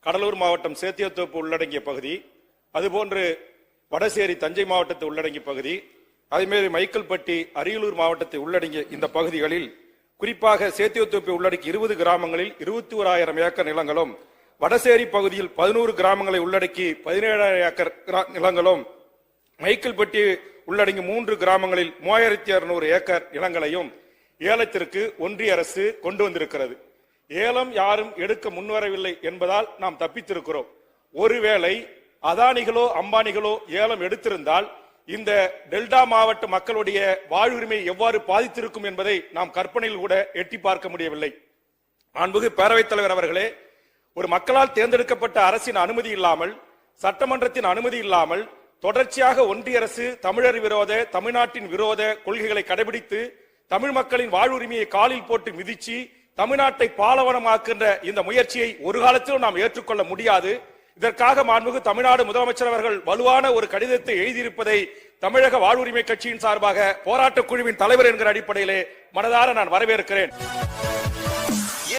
கடலூர் மாவட்டம் சேத்தியத்தோப்பு உள்ளடங்கிய பகுதி, அதுபோன்று வடசேரி தஞ்சை மாவட்டத்தை உள்ளடங்கிய பகுதி, அதேமாதிரி மைக்கேல்பட்டி அரியலூர் மாவட்டத்தை உள்ளடங்கிய இந்த பகுதிகளில் குறிப்பாக சேத்தியத்தோப்பை உள்ளடக்கி 20 கிராமங்களில் 21,000 ஏக்கர் நிலங்களும், வடசேரி பகுதியில் 11 கிராமங்களை உள்ளடக்கி 17,000 ஏக்கர் நிலங்களும், மைக்கேல்பட்டி உள்ளடங்கி 3 கிராமங்களில் 3,600 ஏக்கர் நிலங்களையும் ஏலத்திற்கு ஒன்றிய அரசு கொண்டு வந்திருக்கிறது. ஏலம் யாரும் எடுக்க முன்வரவில்லை என்பதால் நாம் தப்பித்திருக்கிறோம். ஒருவேளை அதானிகளோ அம்பானிகளோ ஏலம் எடுத்திருந்தால் இந்த டெல்டா மாவட்ட மக்களுடைய வாழ்வுரிமை எவ்வாறு பாதித்திருக்கும் என்பதை நாம் கற்பனையில் கூட எட்டி பார்க்க முடியவில்லை. மாண்புமிகு பேரவைத் தலைவர் அவர்களே, ஒரு மக்களால் தேர்ந்தெடுக்கப்பட்ட அரசின் அனுமதி இல்லாமல், சட்டமன்றத்தின் அனுமதி இல்லாமல் தொடர்ச்சியாக ஒன்றிய அரசு தமிழர் விரோத, தமிழ்நாட்டின் விரோத கொள்கைகளை கடைபிடித்து தமிழ் மக்களின் வாழ்வுரிமையை காலில் போட்டு மிதிச்சு தமிழ்நாட்டை பாலவனமாக்குகின்ற இந்த முயற்சியை ஒரு காலத்திலும் நாம் ஏற்றுக்கொள்ள முடியாது. இதற்காக மாண்புமிகு தமிழ்நாடு முதலமைச்சர் அவர்கள் வலுவான ஒரு கடிதத்தை எழுதியிருப்பதை தமிழக வாழ்வுரிமை கட்சியின் சார்பாக போராட்ட குழுவின் தலைவர் என்கிற அடிப்படையிலே மனதார நான் வரவேற்கிறேன்.